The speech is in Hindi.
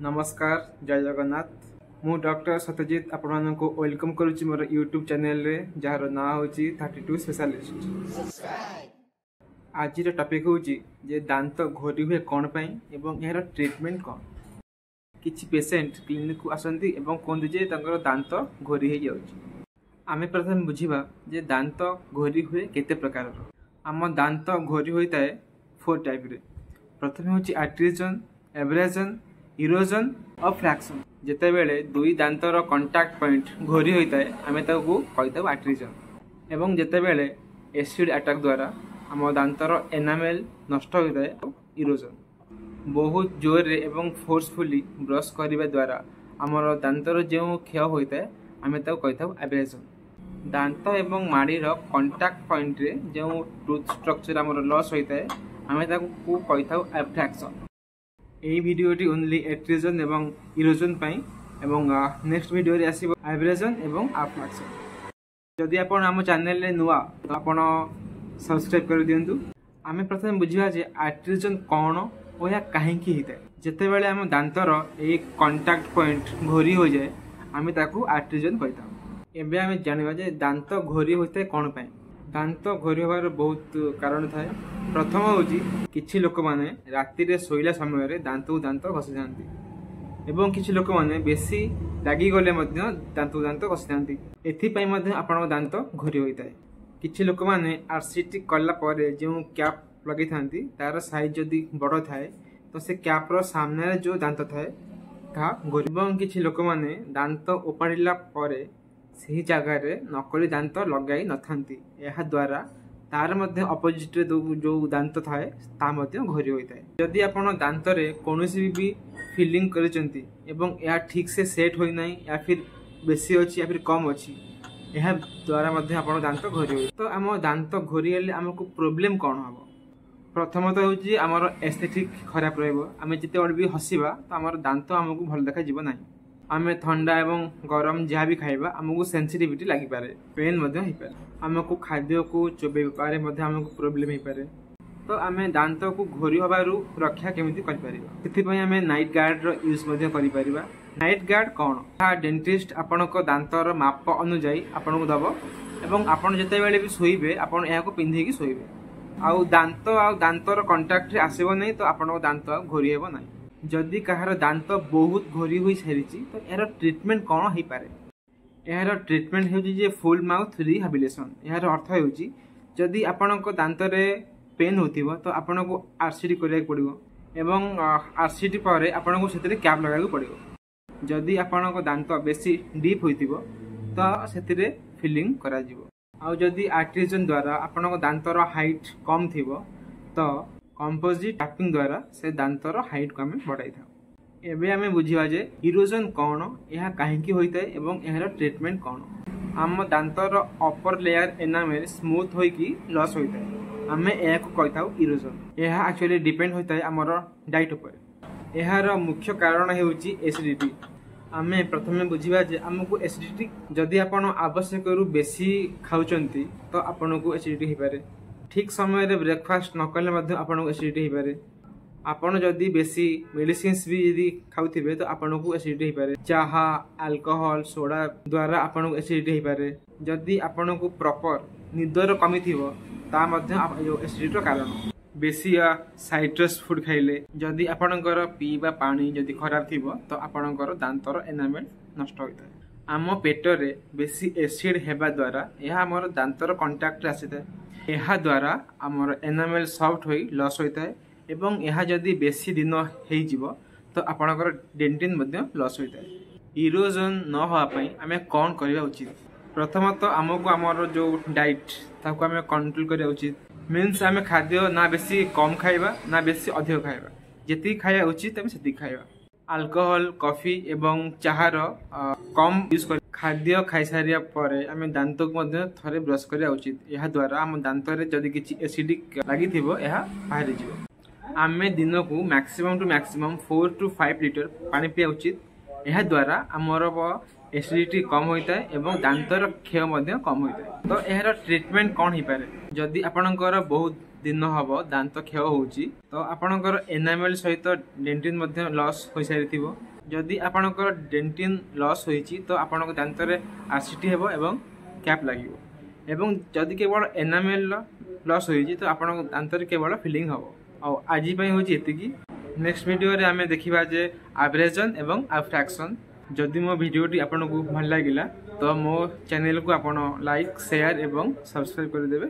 नमस्कार जय जगन्नाथ मु डॉक्टर सत्यजित आपण को वेलकम करुच्ची मोर यूट्यूब चैनल रे जार ना होची 32 स्पेशलिस्ट। आज टॉपिक होची जे दांत घोरी हुए कौन पाई एवं यार ट्रीटमेंट कौन। किछि पेशेंट क्लिनिक को आसंती एवं कहते जे तंकर दांत घोरी हो जाउची। आमे प्रथम बुझिबा जे दांत घोरी हुए केते प्रकार। आम दांत घोरी होता है 4 टाइप रे। प्रथम होची आर्ट्रीजन, एब्रेजन, इरोजन और फ्रैक्शन। जेते बेले दुई दांतर कांटेक्ट पॉइंट घोरी होता है आमे ताकू कहिताउ आर्ट्रीजन। एवं जेते बेले एसिड अटैक द्वारा आम दांतर एनामेल नष्ट होता है इरोजन। बहुत जोर रे एवं फोर्सफुली ब्रश करने द्वारा आमर दांतर जो क्षय होता है आमे ताकू कहिताउ एब्रेजन। दांत एवं माड़ीर कांटेक्ट पॉइंट रे जो टूथ स्ट्रक्चर आमर लॉस होता है आमे ताकू कहिताउ फ्रैक्शन। यही वीडियोटी ओनली एट्रीजन एवं इरोजन पाई एवं नेक्स्ट वीडियो रे आसीबो एब्रेजन एवं फ्रैक्शन। जदि आपण हम चैनल रे नुआ तो आपण सब्सक्राइब कर दियंतु। आमे प्रथम बुझिबा जे आर्ट्रीजन कोन ओ या काहे की हिते। जेते बेले हम दांतर एक कांटेक्ट पॉइंट घोरी हो जाए आमे ताकू आर्ट्रीजन कहिता। एबे आमे जानिबा जे दांत घोरी होते कोन पाई। दांत घोरी होबार बहुत कारण थाए। प्रथम होची किछि लोक माने राति रे सोइला समय रे दांत घसी जांती एवं किछि लोक माने बेसी लागी गले मध्य दांत घसी जांती। एथि पई मध्य आपन दांत घोरी होइताय। किछि लोक माने आरसीटी कल्ला परे जो कैप लगी थांती तार साइज जदी बड़ थाए तो से कैप रो सामने रे जो दांत थाए ता घोरी। एवं किछि लोक माने दांत उपाड़िला परे सही जगह रे नकली दांत लगाई नथांती। एहा द्वारा तार मध्य अपोजिट रे जो दांत थाए ता मध्य घोरी होता है। जदि आपण दांत रे कोनोसी भी फिलिंग करिसंती एवं या ठीक से सेट होई नाही या फिर बेसी अछि या फिर कम अछि एहा द्वारा मध्य आपण दांत घोरी होई। तो हम दांत घोरी हेले हमको प्रॉब्लम कोन हबो। प्रथमतः होची हमर एस्थेटिक खराब रहबो। आमे जते बड भी हसिबा तो हमर दांत हमको भल देखा जीव नाही। आमे ठंडा एवं गरम जहाँ भी खाइबा हमको सेंसिटिविटी लगी पारे, पेन मध्य ही पारे। हमको खाद्य को चोबे पारे मध्य हमको प्रॉब्लम ही पारे। तो आमे दांत को घोरी होबारु रक्षा केमिति करि परिबा सेति पय आमे नाइट गार्ड रो यूज मध्य करि परिबा। नाइट गार्ड कोन हा डेंटिस्ट आपनको दांतर माप अनुसार आपनको दबो एवं आपण जते बेले भी सोइबे आपण एहा को पिंधि की सोइबे। आउ दांतर कांटेक्ट रे आसीबो नै तो आपनको दांत घोरी हेबो नै। जदि कहार दांत बहुत घोरी हुई सारी तो यार ट्रीटमेंट कौन हो पारे। यार ट्रीटमेंट हो फुल माउथ रिहाबिलिटेशन। यार अर्थ होची जदि आपनको दांत रे पेन होतिबो तो आपनको आरसीटी करिया पड़िबो एवं आरसीटी पर आपनको सेतरे कैप लगा पड़िबो। जदि आपनको दांत बेसी डीप होतिबो तो सेतरे फिलिंग करा जिवो। आ जदि आर्ट्रीजन द्वारा आपनको दांतर हाइट कम थिबो तो कंपोजिट टैपिंग द्वारा से दांतर हाइट को हमें बढ़ाई था। एबे हमें बुझिबा जे इरोजन कोन यह काहेकि होइताय एवं एहर ट्रीटमेंट कोन। आम दांतर अपर लेयर एनामेल स्मूथ होई की लॉस होइताय हमें एहा को कहिताउ इरोजन। एहा एक्चुअली डिपेंड होइताय हमर डाइट ऊपर। एहार मुख्य कारण हेउची एसिडिटी। आमे प्रथमे बुझिबा जे हमको एसिडिटी जदि आपण आवश्यक रु बेसी खाउचंती तो आपनको एसिडिटी हे पारे। ठीक समय रे ब्रेकफास्ट न कले मध्य आपनको एसिडिटी हे पारे। आपण जदि बेसी मेडिसिन्स भी यदि खाउथिबे तो आपनको एसिडिटी हे पारे। चाहा, अल्कोहल, सोडा द्वारा आपनको एसिडिटी हे पारे। जदि आपनको प्रॉपर निदर कमी थिबो ता मध्य जो एसिडिटी रो कारण। बेसी साइट्रस फूड खाइले जदि आपणकर पीबा पानी जदि खराब थिबो तो आपणकर दांतर एनामेल नष्ट होइताय। आम पेट रे बेसी एसिड हेबा द्वारा यह हमर दांतर कांटेक्ट रे आसीताय। एहा द्वारा आमर एनामेल सॉफ्ट होई लॉस होता है एवं यह जदि बेसी दिन हेई जिवो तो आपणकर डेंटिन मध्य लॉस होता है। इरोजन न होआ पई आमे कोन करिवा उचित। प्रथमतः हमको आमर जो डाइट ताको आमे कंट्रोल करिया उचित। मीन्स आमे खाद्य ना बेसी कम खाइबा ना बेसी अधिक खाइबा। जेति खाया उचित आमे सेति खाइबा। अल्कोहल, कॉफी एवं चाहार कम यूज कर। खाद्य खाई सारिया परे आमे दांत को मध्य थरे ब्रश करिया उचित। एहा द्वारा हम दांत रे जदि किछि एसिडिक लागि थिबो एहा बाहरी जिवो। आमे दिन को maximum to maximum 4 to 5 litre पानी पिया उचित। एहा द्वारा हमर एसिडिटी कम होता है एवं दांतर क्षय मध्य कम होता है। तो एहार ट्रीटमेंट कौन हो पारे। जदि आपणकर बहुत दिन हम दांत क्षय होउची तो आपणकर एनामेल सहित डेंटिन मध्य लॉस हो सारी थिबो जदि आपणकर डेंटिन लॉस होईची तो आपणक दांत रे आरसीटी हेबो एवं कैप लागिवो एवं जदि केवल एनामेल लॉस होईची तो आपणक दांत रे केवल फिलिंग हबो। आ आज पई होची एतिकी। नेक्स्ट वीडियो रे आमे देखिबा जे एब्रेजन एवं अब्फ्रैक्शन। जदि मो वीडियोटी आपनको भल लागिला तो मो चैनल को आपण लाइक शेयर एवं सब्सक्राइब कर देबे।